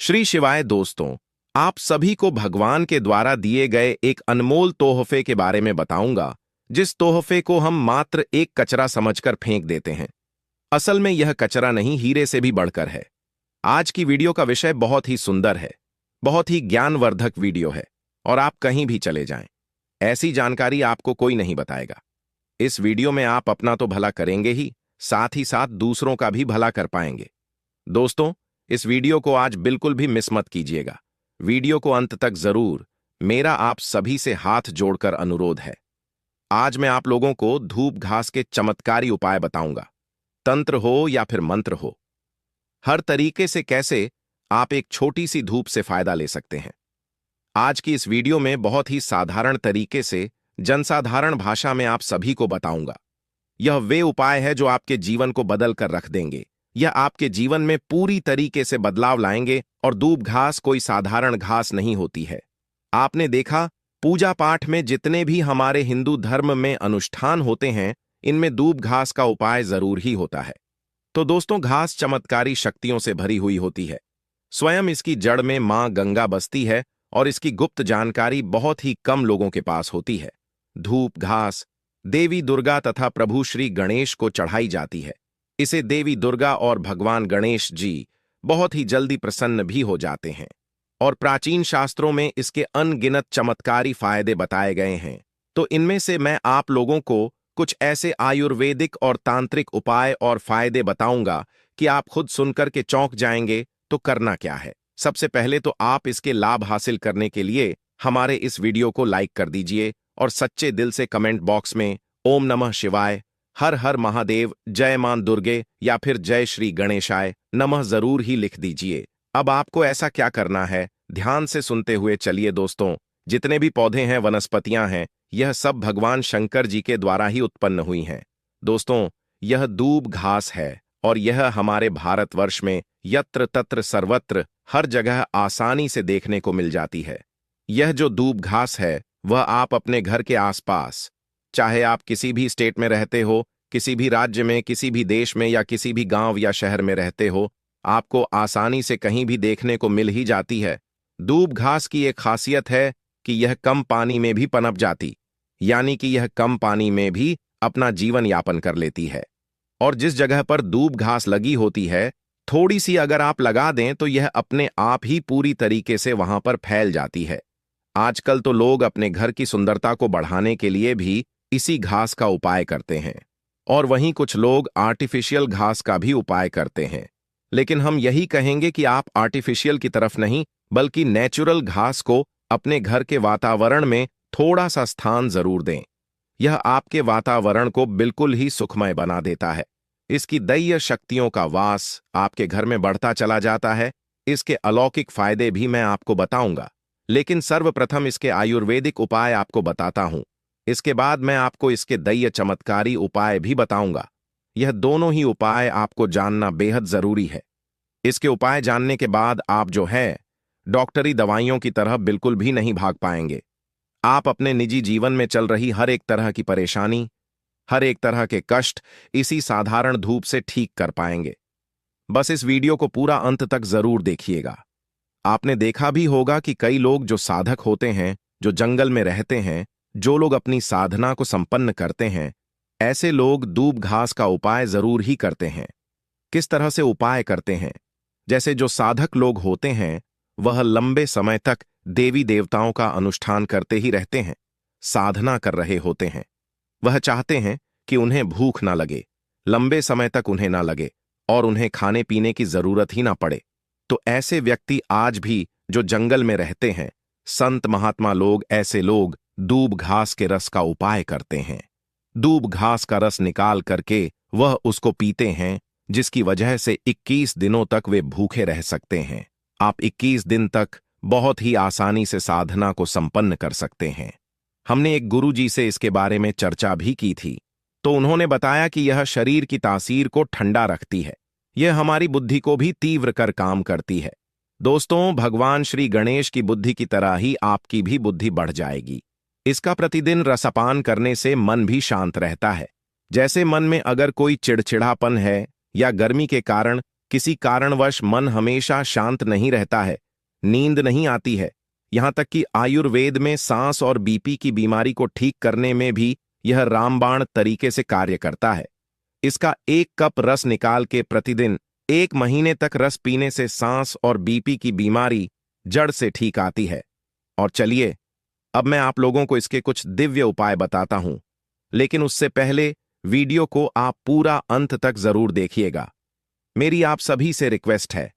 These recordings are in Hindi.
श्री शिवाय दोस्तों, आप सभी को भगवान के द्वारा दिए गए एक अनमोल तोहफे के बारे में बताऊंगा, जिस तोहफे को हम मात्र एक कचरा समझकर फेंक देते हैं। असल में यह कचरा नहीं, हीरे से भी बढ़कर है। आज की वीडियो का विषय बहुत ही सुंदर है, बहुत ही ज्ञानवर्धक वीडियो है और आप कहीं भी चले जाएं, ऐसी जानकारी आपको कोई नहीं बताएगा। इस वीडियो में आप अपना तो भला करेंगे ही, साथ ही साथ दूसरों का भी भला कर पाएंगे। दोस्तों, इस वीडियो को आज बिल्कुल भी मिस मत कीजिएगा। वीडियो को अंत तक जरूर, मेरा आप सभी से हाथ जोड़कर अनुरोध है। आज मैं आप लोगों को धूप घास के चमत्कारी उपाय बताऊंगा। तंत्र हो या फिर मंत्र हो, हर तरीके से कैसे आप एक छोटी सी धूप से फायदा ले सकते हैं। आज की इस वीडियो में बहुत ही साधारण तरीके से, जनसाधारण भाषा में आप सभी को बताऊंगा। यह वे उपाय है जो आपके जीवन को बदल कर रख देंगे। यह आपके जीवन में पूरी तरीके से बदलाव लाएंगे। और दूब घास कोई साधारण घास नहीं होती है। आपने देखा, पूजा पाठ में जितने भी हमारे हिंदू धर्म में अनुष्ठान होते हैं, इनमें दूब घास का उपाय जरूर ही होता है। तो दोस्तों, घास चमत्कारी शक्तियों से भरी हुई होती है। स्वयं इसकी जड़ में मां गंगा बसती है और इसकी गुप्त जानकारी बहुत ही कम लोगों के पास होती है। धूप घास देवी दुर्गा तथा प्रभु श्री गणेश को चढ़ाई जाती है। इसे देवी दुर्गा और भगवान गणेश जी बहुत ही जल्दी प्रसन्न भी हो जाते हैं और प्राचीन शास्त्रों में इसके अनगिनत चमत्कारी फायदे बताए गए हैं। तो इनमें से मैं आप लोगों को कुछ ऐसे आयुर्वेदिक और तांत्रिक उपाय और फायदे बताऊंगा कि आप खुद सुनकर के चौंक जाएंगे। तो करना क्या है? सबसे पहले तो आप इसके लाभ हासिल करने के लिए हमारे इस वीडियो को लाइक कर दीजिए और सच्चे दिल से कमेंट बॉक्स में ओम नमः शिवाय, हर हर महादेव, जय मां दुर्गे या फिर जय श्री गणेशाय नमः जरूर ही लिख दीजिए। अब आपको ऐसा क्या करना है, ध्यान से सुनते हुए चलिए। दोस्तों, जितने भी पौधे हैं, वनस्पतियां हैं, यह सब भगवान शंकर जी के द्वारा ही उत्पन्न हुई हैं। दोस्तों, यह दूब घास है और यह हमारे भारतवर्ष में यत्र तत्र सर्वत्र हर जगह आसानी से देखने को मिल जाती है। यह जो दूब घास है, वह आप अपने घर के आसपास, चाहे आप किसी भी स्टेट में रहते हो, किसी भी राज्य में, किसी भी देश में या किसी भी गांव या शहर में रहते हो, आपको आसानी से कहीं भी देखने को मिल ही जाती है। दूब घास की एक खासियत है कि यह कम पानी में भी पनप जाती, यानी कि यह कम पानी में भी अपना जीवन यापन कर लेती है। और जिस जगह पर दूब घास लगी होती है, थोड़ी सी अगर आप लगा दें तो यह अपने आप ही पूरी तरीके से वहां पर फैल जाती है। आजकल तो लोग अपने घर की सुंदरता को बढ़ाने के लिए भी इसी घास का उपाय करते हैं और वहीं कुछ लोग आर्टिफिशियल घास का भी उपाय करते हैं। लेकिन हम यही कहेंगे कि आप आर्टिफिशियल की तरफ नहीं, बल्कि नेचुरल घास को अपने घर के वातावरण में थोड़ा सा स्थान जरूर दें। यह आपके वातावरण को बिल्कुल ही सुखमय बना देता है। इसकी दैवीय शक्तियों का वास आपके घर में बढ़ता चला जाता है। इसके अलौकिक फायदे भी मैं आपको बताऊंगा, लेकिन सर्वप्रथम इसके आयुर्वेदिक उपाय आपको बताता हूं। इसके बाद मैं आपको इसके दैवीय चमत्कारी उपाय भी बताऊंगा। यह दोनों ही उपाय आपको जानना बेहद जरूरी है। इसके उपाय जानने के बाद आप जो है, डॉक्टरी दवाइयों की तरह बिल्कुल भी नहीं भाग पाएंगे। आप अपने निजी जीवन में चल रही हर एक तरह की परेशानी, हर एक तरह के कष्ट इसी साधारण धूप से ठीक कर पाएंगे। बस इस वीडियो को पूरा अंत तक जरूर देखिएगा। आपने देखा भी होगा कि कई लोग जो साधक होते हैं, जो जंगल में रहते हैं, जो लोग अपनी साधना को संपन्न करते हैं, ऐसे लोग दूब घास का उपाय जरूर ही करते हैं। किस तरह से उपाय करते हैं? जैसे जो साधक लोग होते हैं, वह लंबे समय तक देवी देवताओं का अनुष्ठान करते ही रहते हैं, साधना कर रहे होते हैं। वह चाहते हैं कि उन्हें भूख ना लगे, लंबे समय तक उन्हें ना लगे और उन्हें खाने पीने की जरूरत ही ना पड़े। तो ऐसे व्यक्ति आज भी जो जंगल में रहते हैं, संत महात्मा लोग, ऐसे लोग दूब घास के रस का उपाय करते हैं। दूब घास का रस निकाल करके वह उसको पीते हैं, जिसकी वजह से 21 दिनों तक वे भूखे रह सकते हैं। आप 21 दिन तक बहुत ही आसानी से साधना को संपन्न कर सकते हैं। हमने एक गुरुजी से इसके बारे में चर्चा भी की थी, तो उन्होंने बताया कि यह शरीर की तासीर को ठंडा रखती है। यह हमारी बुद्धि को भी तीव्र कर काम करती है। दोस्तों, भगवान श्री गणेश की बुद्धि की तरह ही आपकी भी बुद्धि बढ़ जाएगी। इसका प्रतिदिन रसपान करने से मन भी शांत रहता है। जैसे मन में अगर कोई चिड़चिड़ापन है या गर्मी के कारण किसी कारणवश मन हमेशा शांत नहीं रहता है, नींद नहीं आती है। यहां तक कि आयुर्वेद में सांस और बीपी की बीमारी को ठीक करने में भी यह रामबाण तरीके से कार्य करता है। इसका 1 कप रस निकाल के प्रतिदिन 1 महीने तक रस पीने से सांस और बीपी की बीमारी जड़ से ठीक आती है। और चलिए, अब मैं आप लोगों को इसके कुछ दिव्य उपाय बताता हूं, लेकिन उससे पहले वीडियो को आप पूरा अंत तक जरूर देखिएगा। मेरी आप सभी से रिक्वेस्ट है,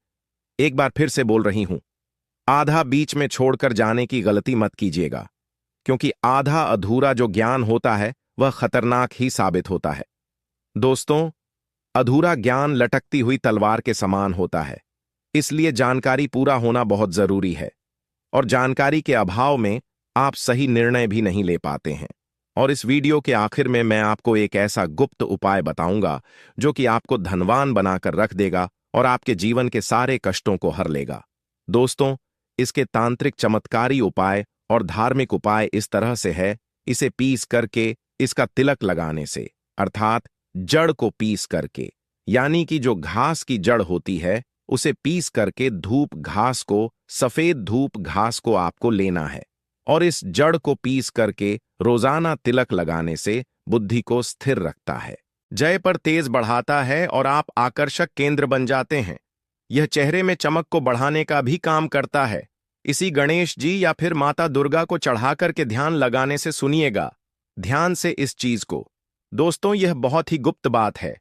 एक बार फिर से बोल रही हूं, आधा बीच में छोड़कर जाने की गलती मत कीजिएगा, क्योंकि आधा अधूरा जो ज्ञान होता है वह खतरनाक ही साबित होता है। दोस्तों, अधूरा ज्ञान लटकती हुई तलवार के समान होता है, इसलिए जानकारी पूरा होना बहुत जरूरी है। और जानकारी के अभाव में आप सही निर्णय भी नहीं ले पाते हैं। और इस वीडियो के आखिर में मैं आपको एक ऐसा गुप्त उपाय बताऊंगा जो कि आपको धनवान बनाकर रख देगा और आपके जीवन के सारे कष्टों को हर लेगा। दोस्तों, इसके तांत्रिक चमत्कारी उपाय और धार्मिक उपाय इस तरह से है, इसे पीस करके, इसका तिलक लगाने से, अर्थात जड़ को पीस करके, यानी कि जो घास की जड़ होती है उसे पीस करके धूप घास को, सफेद धूप घास को आपको लेना है। और इस जड़ को पीस करके रोजाना तिलक लगाने से बुद्धि को स्थिर रखता है, जय पर तेज बढ़ाता है और आप आकर्षक केंद्र बन जाते हैं। यह चेहरे में चमक को बढ़ाने का भी काम करता है। इसी गणेश जी या फिर माता दुर्गा को चढ़ाकर के ध्यान लगाने से सुनिएगा ध्यान से इस चीज को। दोस्तों, यह बहुत ही गुप्त बात है,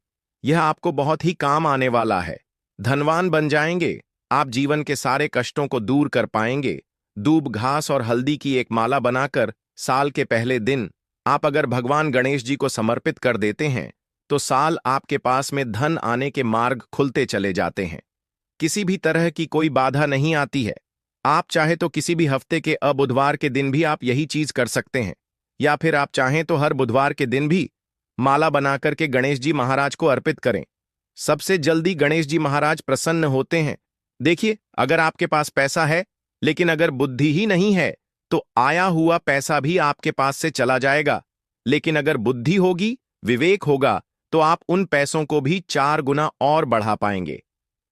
यह आपको बहुत ही काम आने वाला है। धनवान बन जाएंगे, आप जीवन के सारे कष्टों को दूर कर पाएंगे। दूब घास और हल्दी की एक माला बनाकर साल के पहले दिन आप अगर भगवान गणेश जी को समर्पित कर देते हैं तो साल आपके पास में धन आने के मार्ग खुलते चले जाते हैं। किसी भी तरह की कोई बाधा नहीं आती है। आप चाहे तो किसी भी हफ्ते के बुधवार के दिन भी आप यही चीज कर सकते हैं, या फिर आप चाहें तो हर बुधवार के दिन भी माला बनाकर के गणेश जी महाराज को अर्पित करें। सबसे जल्दी गणेश जी महाराज प्रसन्न होते हैं। देखिए, अगर आपके पास पैसा है लेकिन अगर बुद्धि ही नहीं है तो आया हुआ पैसा भी आपके पास से चला जाएगा। लेकिन अगर बुद्धि होगी, विवेक होगा, तो आप उन पैसों को भी 4 गुना और बढ़ा पाएंगे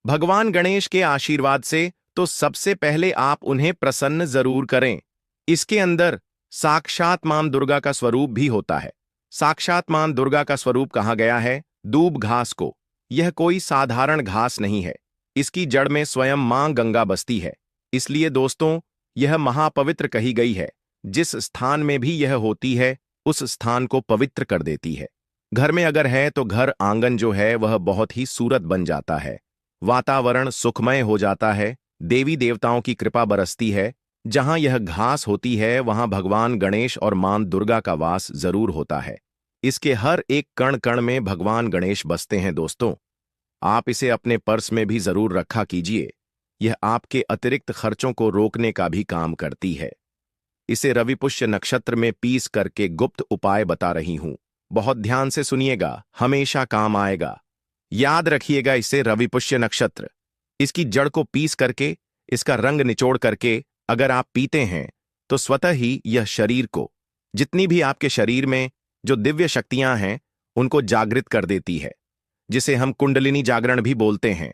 भगवान गणेश के आशीर्वाद से। तो सबसे पहले आप उन्हें प्रसन्न जरूर करें। इसके अंदर साक्षात मां दुर्गा का स्वरूप भी होता है। साक्षात मां दुर्गा का स्वरूप कहा गया है दूब घास को। यह कोई साधारण घास नहीं है, इसकी जड़ में स्वयं मां गंगा बसती है। इसलिए दोस्तों, यह महापवित्र कही गई है। जिस स्थान में भी यह होती है उस स्थान को पवित्र कर देती है। घर में अगर है तो घर आंगन जो है वह बहुत ही सूरत बन जाता है, वातावरण सुखमय हो जाता है, देवी देवताओं की कृपा बरसती है। जहां यह घास होती है वहां भगवान गणेश और मां दुर्गा का वास जरूर होता है। इसके हर एक कण कण में भगवान गणेश बसते हैं। दोस्तों, आप इसे अपने पर्स में भी जरूर रखा कीजिए, यह आपके अतिरिक्त खर्चों को रोकने का भी काम करती है। इसे रविपुष्य नक्षत्र में पीस करके गुप्त उपाय बता रही हूं, बहुत ध्यान से सुनिएगा, हमेशा काम आएगा। याद रखिएगा इसे रविपुष्य नक्षत्र। इसकी जड़ को पीस करके, इसका रंग निचोड़ करके अगर आप पीते हैं तो स्वतः ही यह शरीर को, जितनी भी आपके शरीर में जो दिव्य शक्तियां हैं उनको जागृत कर देती है, जिसे हम कुंडलिनी जागरण भी बोलते हैं।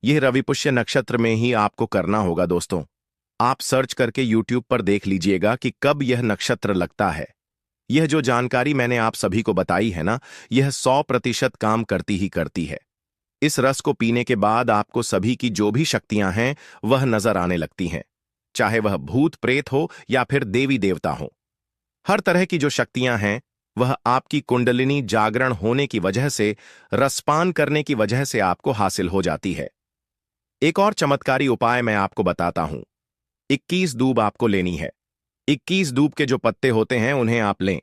यह रविपुष्य नक्षत्र में ही आपको करना होगा। दोस्तों, आप सर्च करके YouTube पर देख लीजिएगा कि कब यह नक्षत्र लगता है। यह जो जानकारी मैंने आप सभी को बताई है ना, यह 100% काम करती ही करती है। इस रस को पीने के बाद आपको सभी की जो भी शक्तियां हैं वह नजर आने लगती हैं, चाहे वह भूत प्रेत हो या फिर देवी देवता हो। हर तरह की जो शक्तियां हैं वह आपकी कुंडलिनी जागरण होने की वजह से, रसपान करने की वजह से आपको हासिल हो जाती है। एक और चमत्कारी उपाय मैं आपको बताता हूं। 21 दूब आपको लेनी है। 21 दूब के जो पत्ते होते हैं उन्हें आप लें।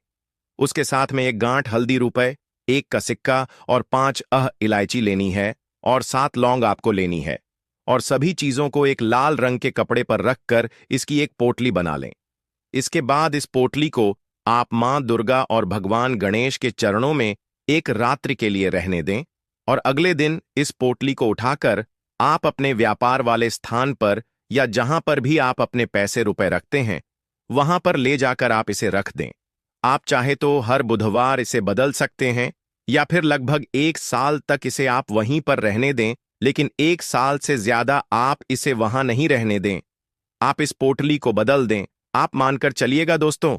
उसके साथ में 1 गांठ हल्दी रुपए, 1 का सिक्का और 5 इलायची लेनी है और 7 लौंग आपको लेनी है। और सभी चीजों को एक लाल रंग के कपड़े पर रखकर इसकी एक पोटली बना लें। इसके बाद इस पोटली को आप मां दुर्गा और भगवान गणेश के चरणों में एक रात्रि के लिए रहने दें और अगले दिन इस पोटली को उठाकर आप अपने व्यापार वाले स्थान पर या जहां पर भी आप अपने पैसे रुपए रखते हैं वहां पर ले जाकर आप इसे रख दें। आप चाहे तो हर बुधवार इसे बदल सकते हैं या फिर लगभग 1 साल तक इसे आप वहीं पर रहने दें लेकिन 1 साल से ज्यादा आप इसे वहां नहीं रहने दें। आप इस पोटली को बदल दें। आप मानकर चलिएगा दोस्तों,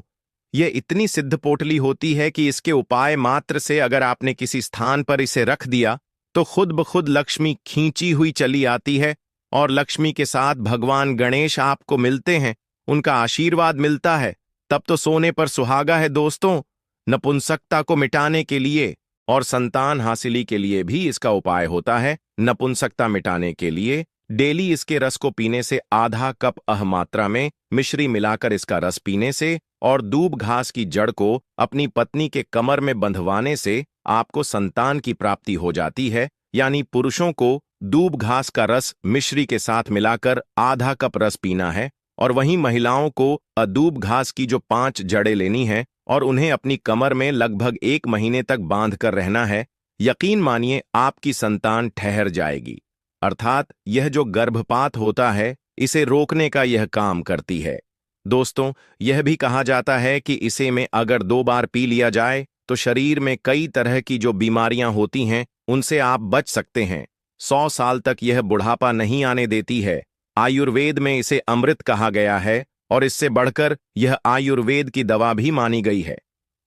यह इतनी सिद्ध पोटली होती है कि इसके उपाय मात्र से अगर आपने किसी स्थान पर इसे रख दिया तो खुद ब खुद लक्ष्मी खींची हुई चली आती है और लक्ष्मी के साथ भगवान गणेश आपको मिलते हैं, उनका आशीर्वाद मिलता है। तब तो सोने पर सुहागा है दोस्तों। नपुंसकता को मिटाने के लिए और संतान हासिली के लिए भी इसका उपाय होता है। नपुंसकता मिटाने के लिए डेली इसके रस को पीने से, आधा कप मात्रा में मिश्री मिलाकर इसका रस पीने से और दूब घास की जड़ को अपनी पत्नी के कमर में बंधवाने से आपको संतान की प्राप्ति हो जाती है। यानी पुरुषों को दूब घास का रस मिश्री के साथ मिलाकर आधा कप रस पीना है और वहीं महिलाओं को अदूब घास की जो 5 जड़ें लेनी है और उन्हें अपनी कमर में लगभग 1 महीने तक बांध कर रहना है। यकीन मानिए आपकी संतान ठहर जाएगी। अर्थात यह जो गर्भपात होता है इसे रोकने का यह काम करती है। दोस्तों, यह भी कहा जाता है कि इसे में अगर 2 बार पी लिया जाए तो शरीर में कई तरह की जो बीमारियां होती हैं उनसे आप बच सकते हैं। 100 साल तक यह बुढ़ापा नहीं आने देती है। आयुर्वेद में इसे अमृत कहा गया है और इससे बढ़कर यह आयुर्वेद की दवा भी मानी गई है।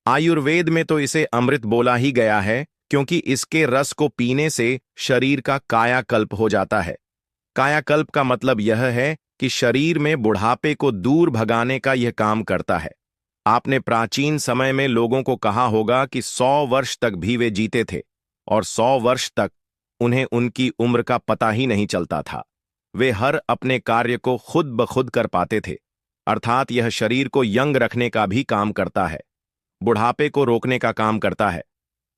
आयुर्वेद में तो इसे अमृत बोला ही गया है क्योंकि इसके रस को पीने से शरीर का कायाकल्प हो जाता है। कायाकल्प का मतलब यह है कि शरीर में बुढ़ापे को दूर भगाने का यह काम करता है। आपने प्राचीन समय में लोगों को कहा होगा कि 100 वर्ष तक भी वे जीते थे और 100 वर्ष तक उन्हें उनकी उम्र का पता ही नहीं चलता था। वे हर अपने कार्य को खुद ब खुद कर पाते थे। अर्थात यह शरीर को यंग रखने का भी काम करता है, बुढ़ापे को रोकने का काम करता है।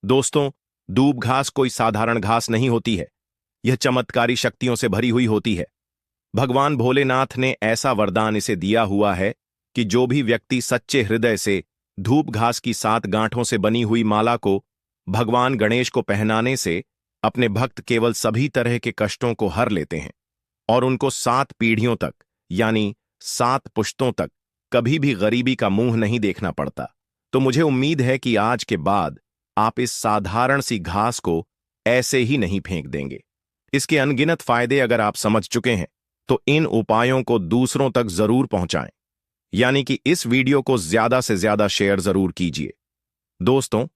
दोस्तों, दूब घास कोई साधारण घास नहीं होती है। यह चमत्कारी शक्तियों से भरी हुई होती है। भगवान भोलेनाथ ने ऐसा वरदान इसे दिया हुआ है कि जो भी व्यक्ति सच्चे हृदय से धूप घास की 7 गांठों से बनी हुई माला को भगवान गणेश को पहनाने से अपने भक्त केवल सभी तरह के कष्टों को हर लेते हैं और उनको 7 पीढ़ियों तक यानी 7 पुश्तों तक कभी भी गरीबी का मुंह नहीं देखना पड़ता। तो मुझे उम्मीद है कि आज के बाद आप इस साधारण सी घास को ऐसे ही नहीं फेंक देंगे। इसके अनगिनत फायदे अगर आप समझ चुके हैं तो इन उपायों को दूसरों तक जरूर पहुंचाएं, यानी कि इस वीडियो को ज्यादा से ज्यादा शेयर जरूर कीजिए। दोस्तों,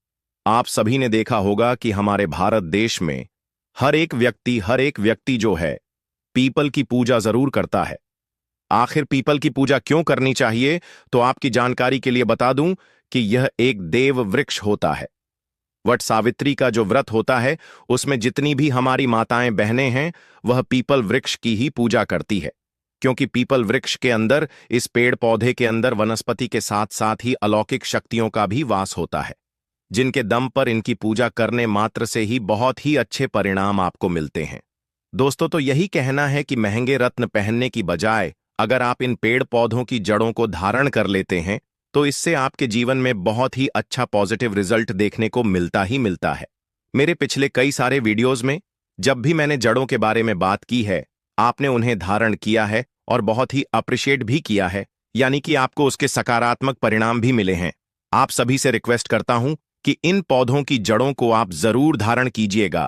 आप सभी ने देखा होगा कि हमारे भारत देश में हर एक व्यक्ति जो है पीपल की पूजा जरूर करता है। आखिर पीपल की पूजा क्यों करनी चाहिए, तो आपकी जानकारी के लिए बता दूं कि यह एक देव वृक्ष होता है। वट सावित्री का जो व्रत होता है उसमें जितनी भी हमारी माताएं बहनें हैं वह पीपल वृक्ष की ही पूजा करती है, क्योंकि पीपल वृक्ष के अंदर, इस पेड़ पौधे के अंदर वनस्पति के साथ साथ ही अलौकिक शक्तियों का भी वास होता है, जिनके दम पर इनकी पूजा करने मात्र से ही बहुत ही अच्छे परिणाम आपको मिलते हैं। दोस्तों, तो यही कहना है कि महंगे रत्न पहनने की बजाय अगर आप इन पेड़ पौधों की जड़ों को धारण कर लेते हैं तो इससे आपके जीवन में बहुत ही अच्छा पॉजिटिव रिजल्ट देखने को मिलता ही मिलता है। मेरे पिछले कई सारे वीडियोज में जब भी मैंने जड़ों के बारे में बात की है, आपने उन्हें धारण किया है और बहुत ही अप्रिशिएट भी किया है, यानी कि आपको उसके सकारात्मक परिणाम भी मिले हैं। आप सभी से रिक्वेस्ट करता हूं कि इन पौधों की जड़ों को आप जरूर धारण कीजिएगा।